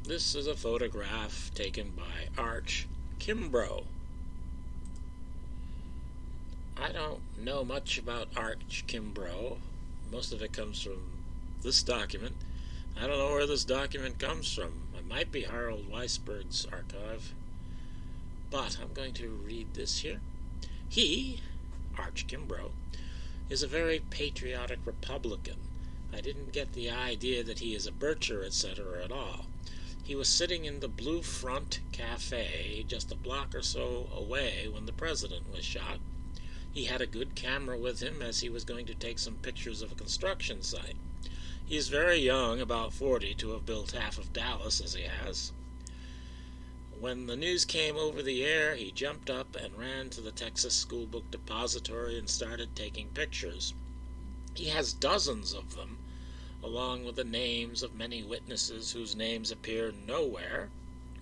This is a photograph taken by Arch Kimbrough. I don't know much about Arch Kimbrough. Most of it comes from this document. I don't know where this document comes from. It might be Harold Weisberg's archive. But I'm going to read this here. He, Arch Kimbrough, is a very patriotic Republican. I didn't get the idea that he is a bircher, etc. at all. He was sitting in the Blue Front Cafe just a block or so away when the president was shot. He had a good camera with him as he was going to take some pictures of a construction site. He is very young, about 40, to have built half of Dallas as he has. When the news came over the air, he jumped up and ran to the Texas School Book Depository and started taking pictures. He has dozens of them, along with the names of many witnesses whose names appear nowhere,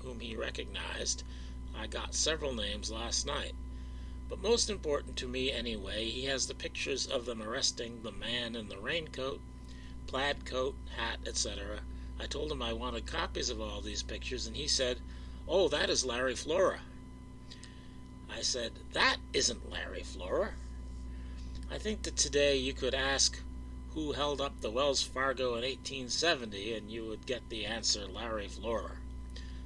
whom he recognized. I got several names last night. But most important to me anyway, he has the pictures of them arresting the man in the raincoat, plaid coat, hat, etc. I told him I wanted copies of all these pictures, and he said, "Oh, that is Larry Flora." I said, "That isn't Larry Flora." I think that today you could ask who held up the Wells Fargo in 1870, and you would get the answer, Larry Flora.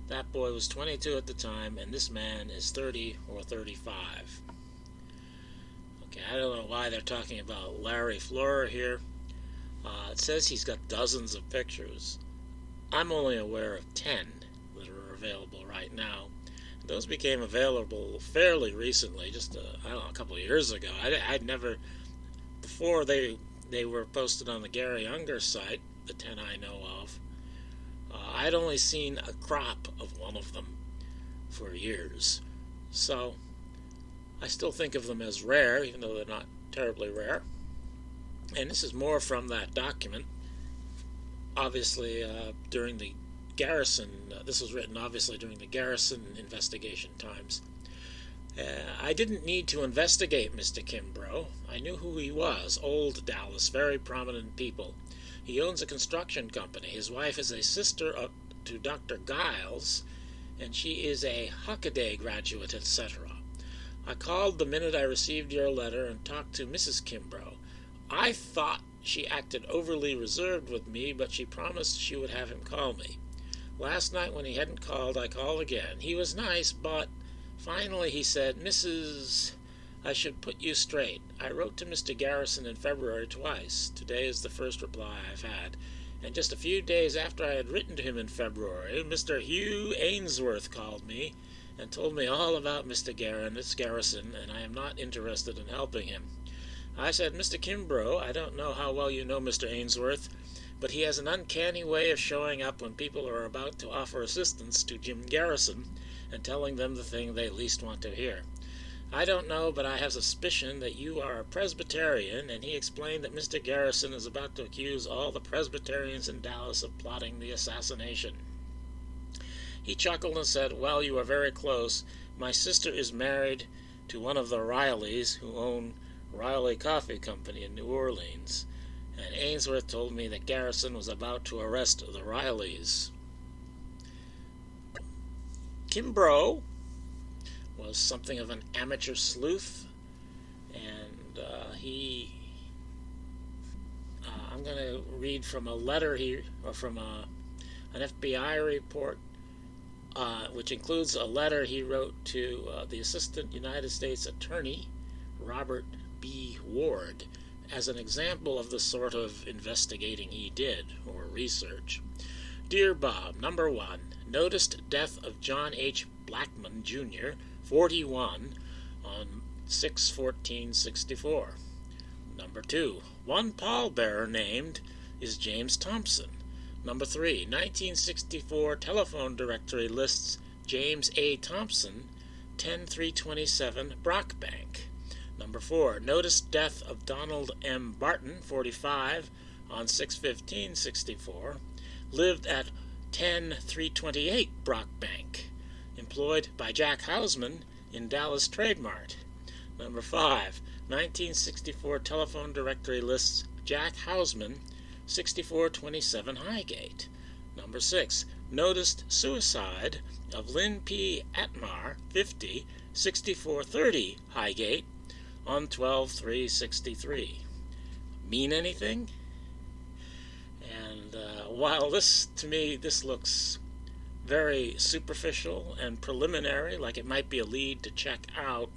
That boy was 22 at the time, and this man is 30 or 35. Okay, I don't know why they're talking about Larry Flora here. It says he's got dozens of pictures. I'm only aware of 10 that are available right now. Those became available fairly recently, just a couple of years ago. I'd never, before they were posted on the Gerry Unger site, the 10 I know of, I'd only seen a crop of one of them for years. So I still think of them as rare, even though they're not terribly rare. And this is more from that document. Obviously, during the Garrison, this was written obviously during the Garrison investigation times. I didn't need to investigate Mr. Kimbrough. I knew who he was. Old Dallas, very prominent people. He owns a construction company. His wife is a sister to Dr. Giles, and she is a Hockaday graduate, etc. I called the minute I received your letter and talked to Mrs. Kimbrough. I thought she acted overly reserved with me, but she promised she would have him call me. Last night when he hadn't called, I called again. He was nice, but finally he said, "Mrs. I should put you straight. I wrote to Mr. Garrison in February twice. Today is the first reply I've had. And just a few days after I had written to him in February, Mr. Hugh Aynesworth called me and told me all about Mr. Garrison, and I am not interested in helping him. I said, Mr. Kimbrough, I don't know how well you know Mr. Aynesworth, but he has an uncanny way of showing up when people are about to offer assistance to Jim Garrison and telling them the thing they least want to hear. I don't know, but I have suspicion that you are a Presbyterian, and he explained that Mr. Garrison is about to accuse all the Presbyterians in Dallas of plotting the assassination. He chuckled and said, well, you are very close. My sister is married to one of the Rileys, who own Riley Coffee Company in New Orleans, and Aynesworth told me that Garrison was about to arrest the Rileys. Kimbrough was something of an amateur sleuth, and I'm going to read from a letter here, or from an FBI report, which includes a letter he wrote to the Assistant United States Attorney, Robert B. Ward, as an example of the sort of investigating he did, or research. Dear Bob, number 1, noticed death of John H. Blackman, Jr., 41, on 6/14/64. Number 2, one pallbearer named is James Thompson. Number 3, 1964 telephone directory lists James A. Thompson, 10327 Brockbank. Number 4, noticed death of Donald M. Barton, 45, on 6/15/64. Lived at 10328 Brockbank. Employed by Jack Hausman in Dallas Trade Mart. Number 5, 1964 telephone directory lists Jack Hausman, 6427 Highgate. Number 6, noticed suicide of Lynn P. Atmar, 50, 6430 Highgate, on 12/3/63. Mean anything? And while to me, this looks very superficial and preliminary, like it might be a lead to check out,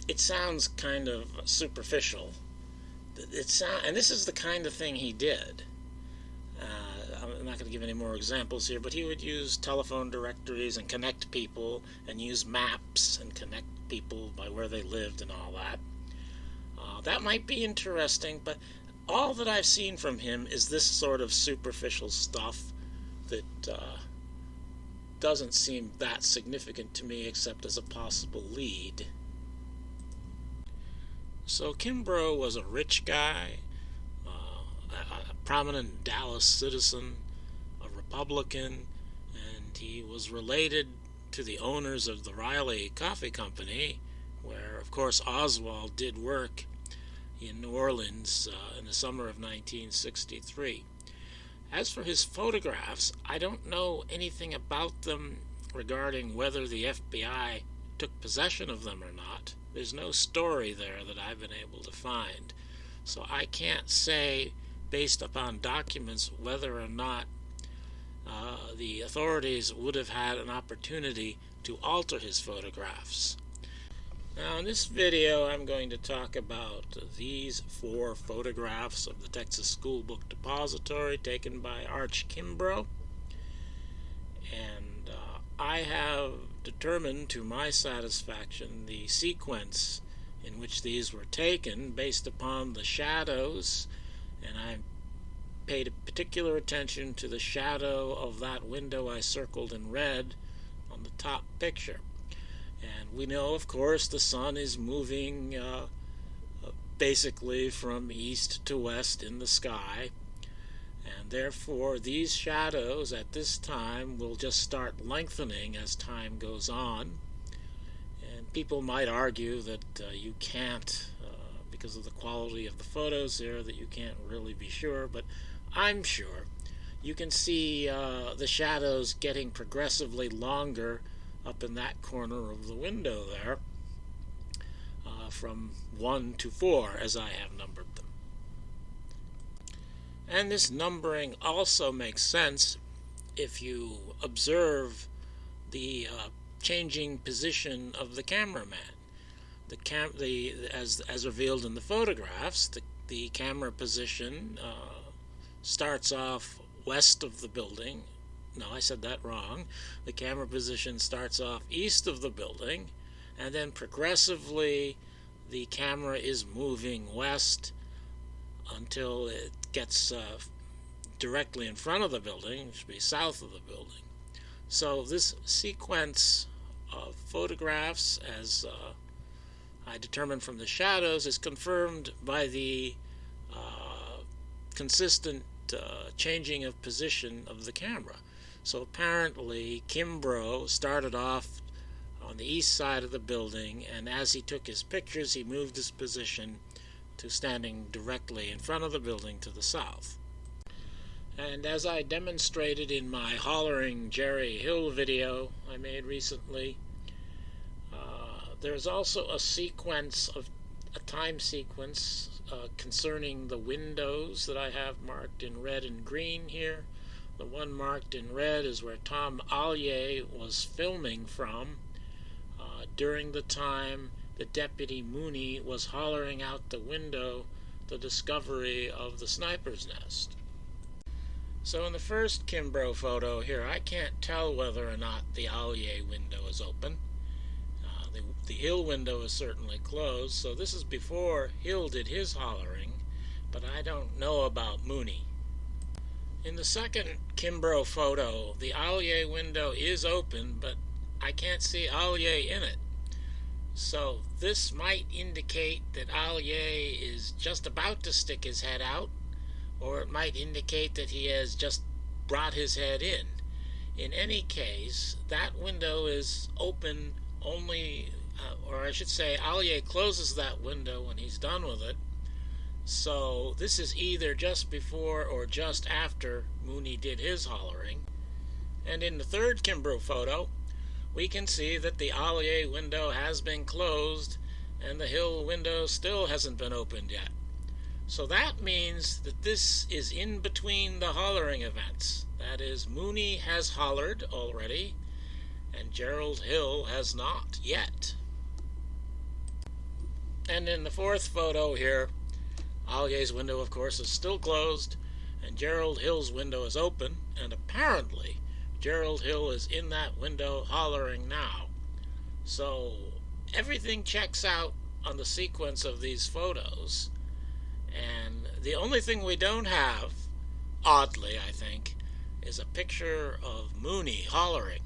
it sounds kind of superficial. And this is the kind of thing he did. I'm not going to give any more examples here, but he would use telephone directories and connect people, and use maps and connect people by where they lived and all that. That might be interesting, but all that I've seen from him is this sort of superficial stuff that doesn't seem that significant to me, except as a possible lead. So Kimbrough was a rich guy, a prominent Dallas citizen, a Republican, and he was related to the owners of the Riley Coffee Company, where, of course, Oswald did work in New Orleans in the summer of 1963. As for his photographs, I don't know anything about them regarding whether the FBI took possession of them or not. There's no story there that I've been able to find. So I can't say, based upon documents, whether or not the authorities would have had an opportunity to alter his photographs. Now, in this video, I'm going to talk about these 4 photographs of the Texas School Book Depository taken by Arch Kimbrough. And I have determined to my satisfaction the sequence in which these were taken based upon the shadows, and I paid particular attention to the shadow of that window I circled in red on the top picture. And we know, of course, the sun is moving basically from east to west in the sky, and therefore these shadows at this time will just start lengthening as time goes on. And people might argue that you can't, because of the quality of the photos here, that you can't really be sure, but I'm sure. You can see the shadows getting progressively longer up in that corner of the window there, from 1 to 4 as I have numbered them. And this numbering also makes sense if you observe the changing position of the cameraman. As revealed in the photographs, the camera position starts off west of the building. No, I said that wrong. The camera position starts off east of the building, and then progressively the camera is moving west until it gets directly in front of the building, which should be south of the building. So this sequence of photographs, as I determined from the shadows, is confirmed by the consistent changing of position of the camera. So apparently Kimbrough started off on the east side of the building, and as he took his pictures, he moved his position to standing directly in front of the building to the south. And as I demonstrated in my Hollering Gerry Hill video I made recently, there's also a time sequence concerning the windows that I have marked in red and green here. The one marked in red is where Tom Allier was filming from during the time that Deputy Mooney was hollering out the window the discovery of the sniper's nest. So in the first Kimbrough photo here, I can't tell whether or not the Allier window is open. The Hill window is certainly closed, so this is before Hill did his hollering, but I don't know about Mooney. In the second Kimbrough photo, the Allier window is open, but I can't see Allier in it. So this might indicate that Allier is just about to stick his head out, or it might indicate that he has just brought his head in. In any case, that window is open only, or I should say, Allier closes that window when he's done with it, So this is either just before or just after Mooney did his hollering. And in the third Kimbrough photo, we can see that the Allier window has been closed and the Hill window still hasn't been opened yet. So that means that this is in between the hollering events. That is, Mooney has hollered already and Gerald Hill has not yet. And in the fourth photo here, Allier's window, of course, is still closed, and Gerald Hill's window is open, and apparently Gerald Hill is in that window hollering now. So everything checks out on the sequence of these photos, and the only thing we don't have, oddly I think, is a picture of Mooney hollering,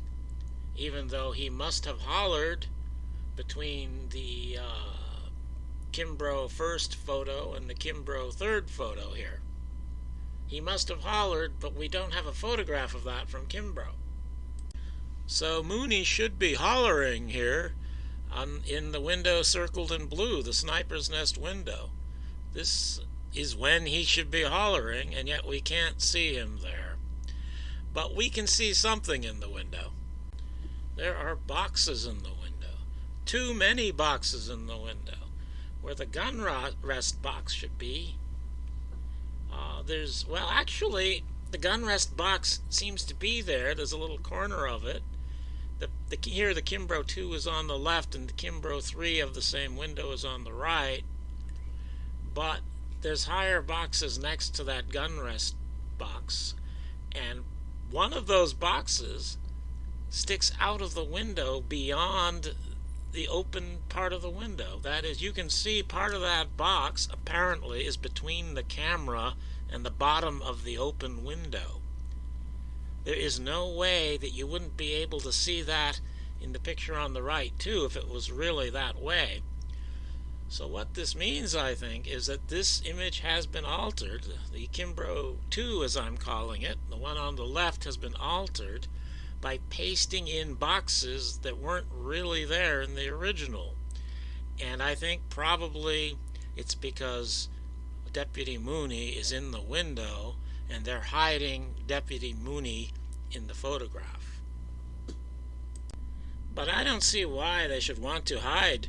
even though he must have hollered between the Kimbrough first photo and the Kimbrough third photo here. He must have hollered, but we don't have a photograph of that from Kimbrough. So Mooney should be hollering here in the window circled in blue, the sniper's nest window. This is when he should be hollering, and yet we can't see him there. But we can see something in the window. There are boxes in the window. Too many boxes in the window. Where the gun rest box should be, actually, the gun rest box seems to be there. There's a little corner of it. Here the Kimbrough 2 is on the left, and the Kimbrough 3 of the same window is on the right. But there's higher boxes next to that gun rest box, and one of those boxes sticks out of the window beyond the open part of the window. That is, you can see part of that box apparently is between the camera and the bottom of the open window. There is no way that you wouldn't be able to see that in the picture on the right too if it was really that way. So what this means, I think, is that this image has been altered. The Kimbrough 2, as I'm calling it, the one on the left, has been altered by pasting in boxes that weren't really there in the original. And I think probably it's because Deputy Mooney is in the window and they're hiding Deputy Mooney in the photograph. But I don't see why they should want to hide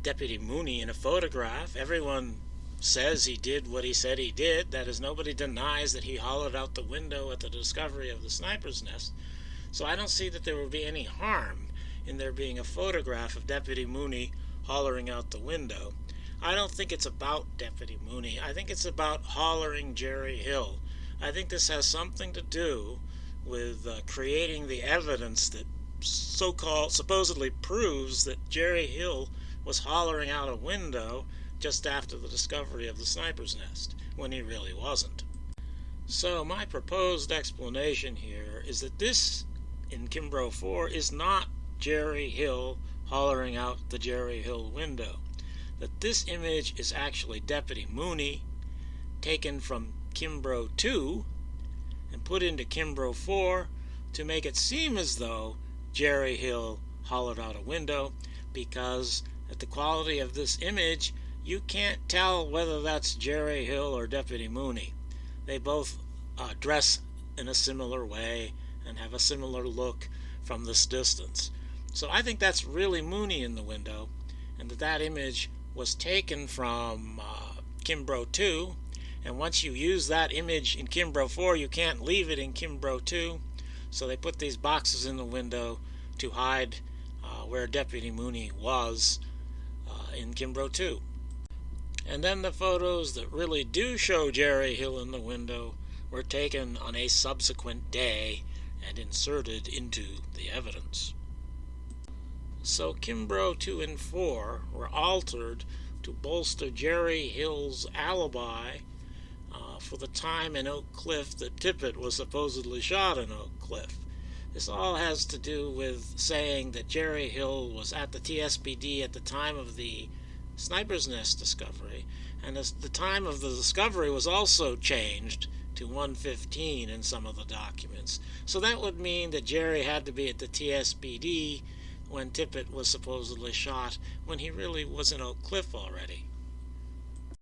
Deputy Mooney in a photograph. Everyone says he did what he said he did. That is, nobody denies that he hollered out the window at the discovery of the sniper's nest. So I don't see that there would be any harm in there being a photograph of Deputy Mooney hollering out the window. I don't think it's about Deputy Mooney. I think it's about hollering Gerry Hill. I think this has something to do with creating the evidence that supposedly proves that Gerry Hill was hollering out a window just after the discovery of the sniper's nest, when he really wasn't. So my proposed explanation here is that this, in Kimbrough 4, is not Gerry Hill hollering out the Gerry Hill window. That this image is actually Deputy Mooney taken from Kimbrough 2 and put into Kimbrough 4 to make it seem as though Gerry Hill hollered out a window, because at the quality of this image you can't tell whether that's Gerry Hill or Deputy Mooney. They both dress in a similar way and have a similar look from this distance. So I think that's really Mooney in the window, and that image was taken from Kimbrough 2, and once you use that image in Kimbrough 4, you can't leave it in Kimbrough 2, so they put these boxes in the window to hide where Deputy Mooney was in Kimbrough 2. And then the photos that really do show Gerry Hill in the window were taken on a subsequent day and inserted into the evidence. So Kimbrough 2 and 4 were altered to bolster Gerry Hill's alibi for the time in Oak Cliff that Tippett was supposedly shot in Oak Cliff. This all has to do with saying that Gerry Hill was at the TSPD at the time of the sniper's nest discovery, and the time of the discovery was also changed to 1:15 in some of the documents. So that would mean that Gerry had to be at the TSPD when Tippett was supposedly shot, when he really was in Oak Cliff already.